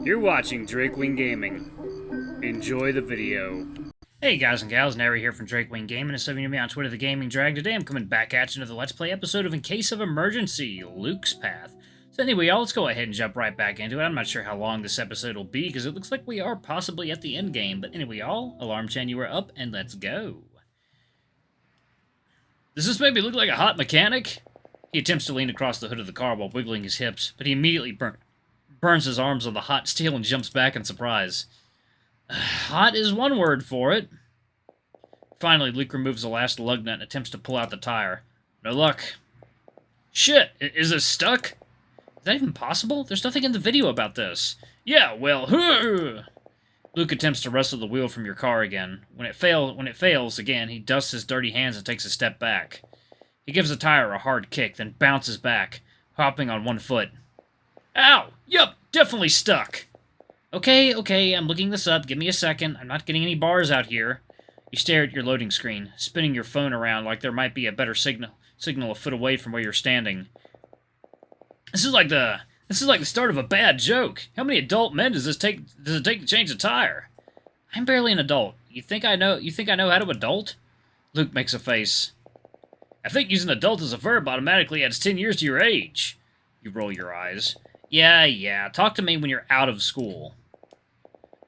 You're watching Drakewing Gaming. Enjoy the video. Hey guys and gals, Nary here from Drakewing Gaming, and so you know me on Twitter, The Gaming Drag. Today I'm coming back at you with the Let's Play episode of In Case of Emergency, Luke's Path. So anyway, y'all, let's go ahead and jump right back into it. I'm not sure how long this episode will be, because it looks like we are possibly at the end game. But anyway, y'all, alarm chain, you are up, and let's go. Does this maybe look like a hot mechanic? He attempts to lean across the hood of the car while wiggling his hips, but he immediately burns his arms on the hot steel and jumps back in surprise. Hot is one word for it. Finally, Luke removes the last lug nut and attempts to pull out the tire. No luck. Shit, is it stuck? Is that even possible? There's nothing in the video about this. Yeah, well, Luke attempts to wrestle the wheel from your car again. When it fails again, he dusts his dirty hands and takes a step back. He gives the tire a hard kick, then bounces back, hopping on one foot. Ow! Yup, definitely stuck. Okay, I'm looking this up. Give me a second. I'm not getting any bars out here. You stare at your loading screen, spinning your phone around like there might be a better signal a foot away from where you're standing. This is like the start of a bad joke. How many adult men does it take to change a tire? I'm barely an adult. You think I know how to adult? Luke makes a face. I think using adult as a verb automatically adds 10 years to your age. You roll your eyes. Yeah. Talk to me when you're out of school.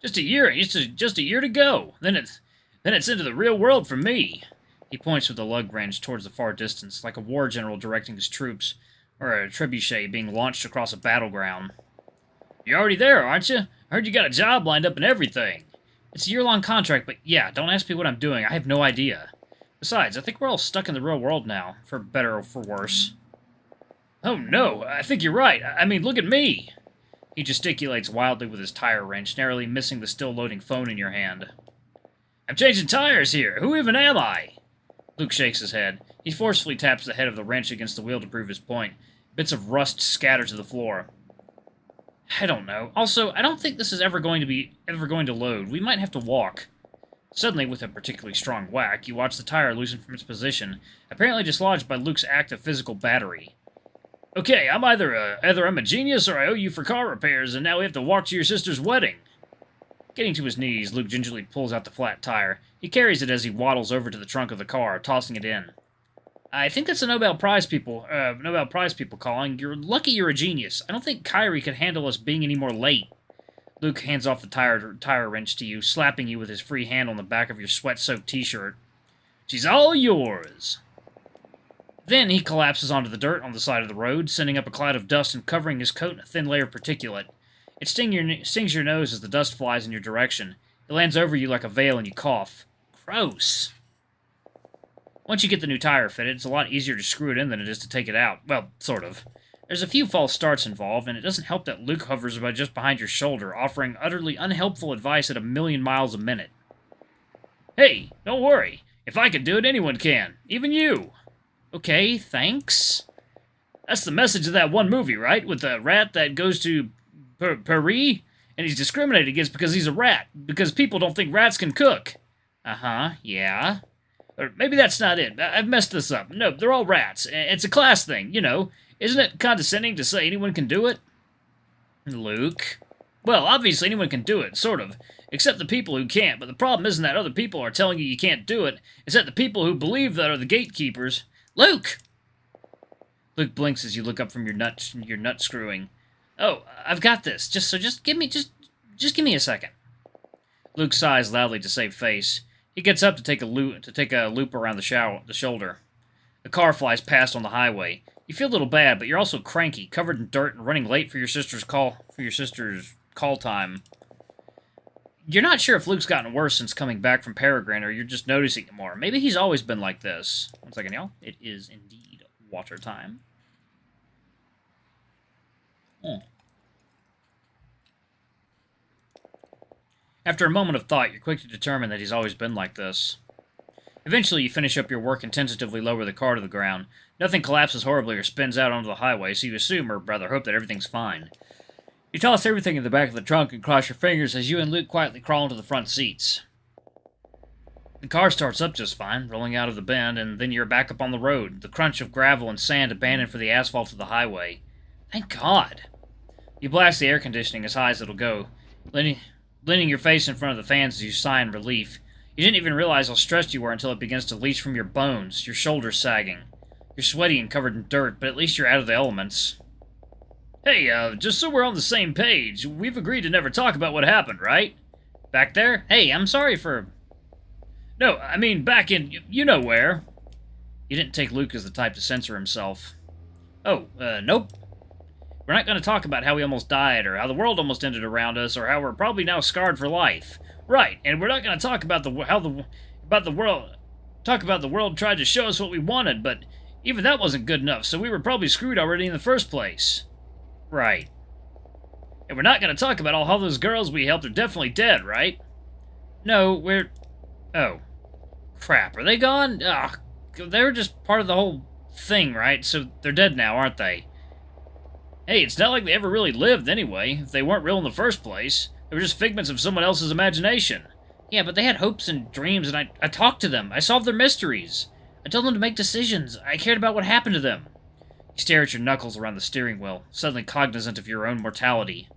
Just a year to go. Then it's into the real world for me. He points with the lug wrench towards the far distance, like a war general directing his troops, or a trebuchet being launched across a battleground. You're already there, aren't you? I heard you got a job lined up and everything. It's a year-long contract, but yeah, don't ask me what I'm doing. I have no idea. Besides, I think we're all stuck in the real world now, for better or for worse. Oh no, I think you're right. I mean, look at me. He gesticulates wildly with his tire wrench, narrowly missing the still-loading phone in your hand. I'm changing tires here. Who even am I? Luke shakes his head. He forcefully taps the head of the wrench against the wheel to prove his point. Bits of rust scatter to the floor. I don't know. Also, I don't think this is ever going to load. We might have to walk. Suddenly, with a particularly strong whack, you watch the tire loosen from its position, apparently dislodged by Luke's act of physical battery. Okay, I'm either I'm a genius or I owe you for car repairs, and now we have to walk to your sister's wedding. Getting to his knees, Luke gingerly pulls out the flat tire. He carries it as he waddles over to the trunk of the car, tossing it in. I think that's the Nobel Prize people calling. You're lucky you're a genius. I don't think Kyrie could handle us being any more late. Luke hands off the tire wrench to you, slapping you with his free hand on the back of your sweat-soaked t-shirt. She's all yours. Then he collapses onto the dirt on the side of the road, sending up a cloud of dust and covering his coat in a thin layer of particulate. It stings your nose as the dust flies in your direction. It lands over you like a veil and you cough. Gross. Once you get the new tire fitted, it's a lot easier to screw it in than it is to take it out. Well, sort of. There's a few false starts involved, and it doesn't help that Luke hovers about just behind your shoulder, offering utterly unhelpful advice at 1,000,000 miles a minute. Hey, don't worry. If I can do it, anyone can. Even you. Okay, thanks. That's the message of that one movie, right? With the rat that goes to Paris, and he's discriminated against because he's a rat, because people don't think rats can cook. Uh-huh, yeah. Or maybe that's not it. I've messed this up. No, they're all rats. It's a class thing, you know. Isn't it condescending to say anyone can do it? Luke. Well, obviously anyone can do it, sort of. Except the people who can't. But the problem isn't that other people are telling you can't do it. It's that the people who believe that are the gatekeepers. Luke! Luke blinks as you look up from your nut screwing. Oh, I've got this. Just give me a second. Luke sighs loudly to save face. He gets up to take a loop around the shoulder. The car flies past on the highway. You feel a little bad, but you're also cranky, covered in dirt, and running late for your sister's call time. You're not sure if Luke's gotten worse since coming back from Peregrine, or you're just noticing it more. Maybe he's always been like this. One second, y'all. It is indeed water time. After a moment of thought, you're quick to determine that he's always been like this. Eventually, you finish up your work and tentatively lower the car to the ground. Nothing collapses horribly or spins out onto the highway, so you assume, or rather hope, that everything's fine. You toss everything in the back of the trunk and cross your fingers as you and Luke quietly crawl into the front seats. The car starts up just fine, rolling out of the bend, and then you're back up on the road, the crunch of gravel and sand abandoned for the asphalt of the highway. Thank God. You blast the air conditioning as high as it'll go, leaning your face in front of the fans as you sigh in relief. You didn't even realize how stressed you were until it begins to leach from your bones, your shoulders sagging. You're sweaty and covered in dirt, but at least you're out of the elements. Hey, just so we're on the same page, we've agreed to never talk about what happened, right? Back there? Hey, I'm sorry for... No, I mean back in... you know where. You didn't take Luke as the type to censor himself. Oh, nope. We're not going to talk about how we almost died, or how the world almost ended around us, or how we're probably now scarred for life. Right, and we're not going to talk about the world tried to show us what we wanted, but even that wasn't good enough, so we were probably screwed already in the first place. Right. And we're not going to talk about all those girls we helped are definitely dead, right? No, we're... Oh. Crap, are they gone? Ugh, they were just part of the whole thing, right? So they're dead now, aren't they? Hey, it's not like they ever really lived anyway, if they weren't real in the first place. They were just figments of someone else's imagination. Yeah, but they had hopes and dreams, and I talked to them. I solved their mysteries. I told them to make decisions. I cared about what happened to them. You stare at your knuckles around the steering wheel, suddenly cognizant of your own mortality.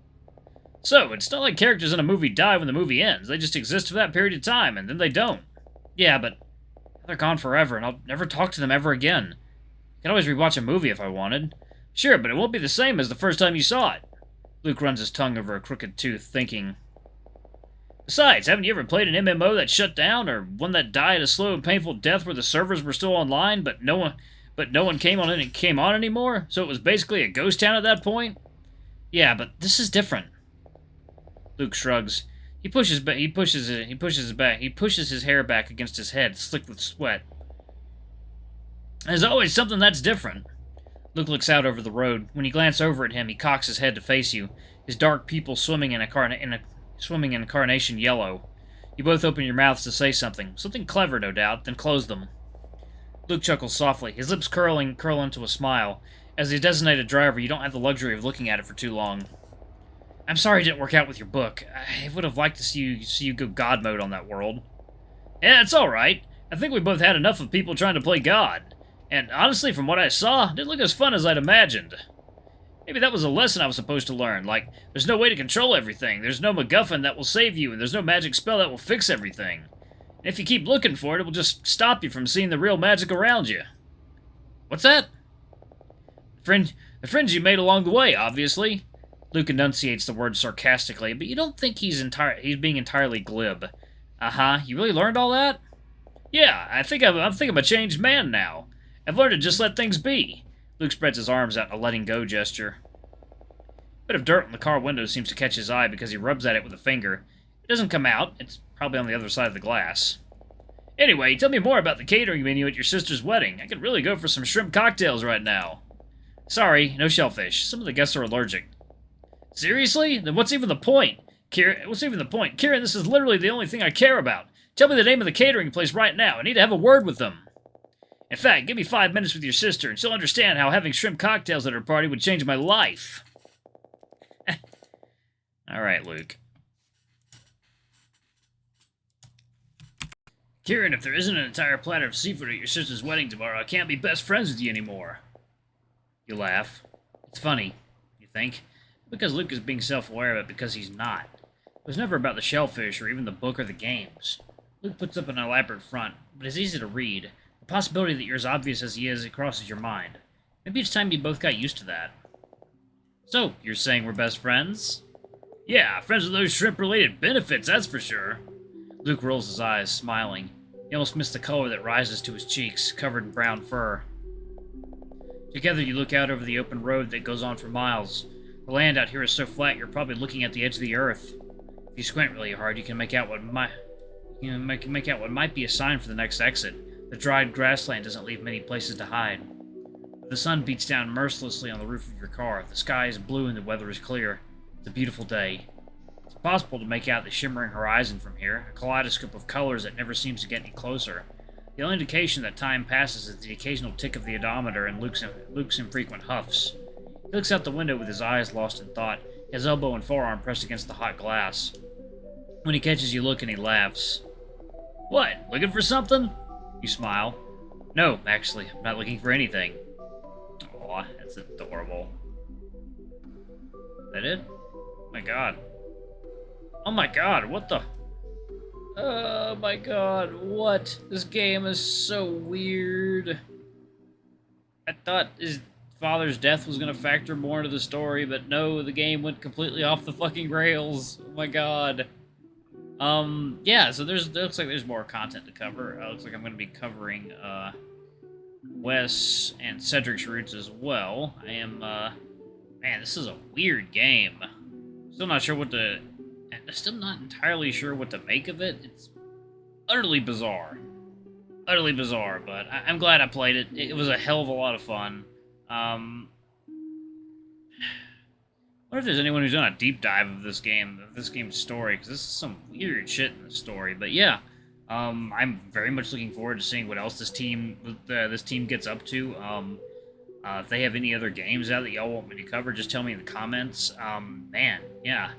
So, it's not like characters in a movie die when the movie ends. They just exist for that period of time, and then they don't. Yeah, but they're gone forever, and I'll never talk to them ever again. I could always rewatch a movie if I wanted. Sure, but it won't be the same as the first time you saw it. Luke runs his tongue over a crooked tooth, thinking. Besides, haven't you ever played an MMO that shut down, or one that died a slow and painful death where the servers were still online, but no one came on anymore? So it was basically a ghost town at that point? Yeah, but this is different. Luke shrugs. He pushes his hair back against his head, slick with sweat. There's always something that's different. Luke looks out over the road. When you glance over at him, he cocks his head to face you, his dark pupils swimming in carnation yellow. You both open your mouths to say something clever, no doubt, then close them. Luke chuckles softly, his lips curl into a smile. As the designated driver, you don't have the luxury of looking at it for too long. I'm sorry it didn't work out with your book. I would have liked to see you go God mode on that world. Yeah, it's alright. I think we both had enough of people trying to play God. And honestly, from what I saw, it didn't look as fun as I'd imagined. Maybe that was a lesson I was supposed to learn, like, there's no way to control everything, there's no MacGuffin that will save you, and there's no magic spell that will fix everything. And if you keep looking for it, it will just stop you from seeing the real magic around you. What's that? The friends you made along the way, obviously. Luke enunciates the word sarcastically, but you don't think he's being entirely glib. Uh-huh, you really learned all that? Yeah, I think I'm a changed man now. I've learned to just let things be. Luke spreads his arms out in a letting go gesture. A bit of dirt on the car window seems to catch his eye because he rubs at it with a finger. It doesn't come out. It's probably on the other side of the glass. Anyway, tell me more about the catering menu at your sister's wedding. I could really go for some shrimp cocktails right now. Sorry, no shellfish. Some of the guests are allergic. Seriously? Then what's even the point? Kieran, this is literally the only thing I care about. Tell me the name of the catering place right now. I need to have a word with them. In fact, give me 5 minutes with your sister, and she'll understand how having shrimp cocktails at her party would change my life. Alright, Luke. Kieran, if there isn't an entire platter of seafood at your sister's wedding tomorrow, I can't be best friends with you anymore. You laugh. It's funny, you think? Because Luke is being self-aware of it because he's not. It was never about the shellfish or even the book or the games. Luke puts up an elaborate front, but it's easy to read. The possibility that you're as obvious as he is, it crosses your mind. Maybe it's time you both got used to that. So, you're saying we're best friends? Yeah, friends with those shrimp-related benefits, that's for sure. Luke rolls his eyes, smiling. You almost miss the color that rises to his cheeks, covered in brown fur. Together you look out over the open road that goes on for miles. The land out here is so flat you're probably looking at the edge of the earth. If you squint really hard, you can make out what might be a sign for the next exit. The dried grassland doesn't leave many places to hide. The sun beats down mercilessly on the roof of your car. The sky is blue and the weather is clear. It's a beautiful day. It's possible to make out the shimmering horizon from here, a kaleidoscope of colors that never seems to get any closer. The only indication that time passes is the occasional tick of the odometer and Luke's infrequent huffs. He looks out the window with his eyes lost in thought, his elbow and forearm pressed against the hot glass. When he catches you looking, he laughs. What, looking for something? You smile. No, actually, I'm not looking for anything. Aw, that's adorable. that it? Oh my god. Oh my god, what the? Oh my god, what? This game is so weird. I thought his father's death was gonna factor more into the story, but no, the game went completely off the fucking rails. Oh my god. Yeah, so there looks like there's more content to cover. Looks like I'm gonna be covering, Wes and Cedric's roots as well. I am, man, this is a weird game. Still not sure what to... Still not entirely sure what to make of it. It's utterly bizarre. Utterly bizarre, but I'm glad I played it. It was a hell of a lot of fun. I wonder if there's anyone who's done a deep dive of this game's story, because this is some weird shit in the story. But yeah, I'm very much looking forward to seeing what else this team gets up to. If they have any other games out that y'all want me to cover, just tell me in the comments. Man, yeah.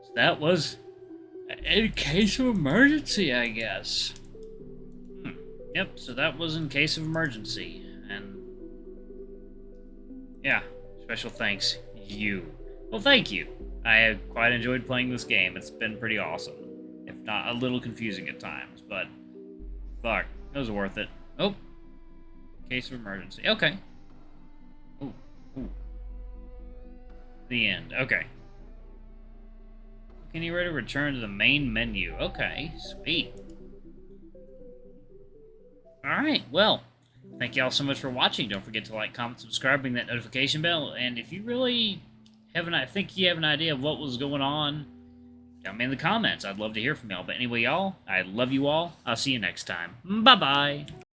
So that was in case of emergency, I guess. Yep, so that was in case of emergency. And yeah, special thanks, you. Well, thank you. I have quite enjoyed playing this game. It's been pretty awesome. If not a little confusing at times, but fuck, it was worth it. Oh, case of emergency. Okay. Ooh, ooh. The end. Okay. Can you ready to return to the main menu? Okay, sweet. Alright, well, thank you all so much for watching. Don't forget to like, comment, subscribe, ring that notification bell, and if you really think you have an idea of what was going on, tell me in the comments. I'd love to hear from y'all. But anyway, y'all, I love you all. I'll see you next time. Bye-bye.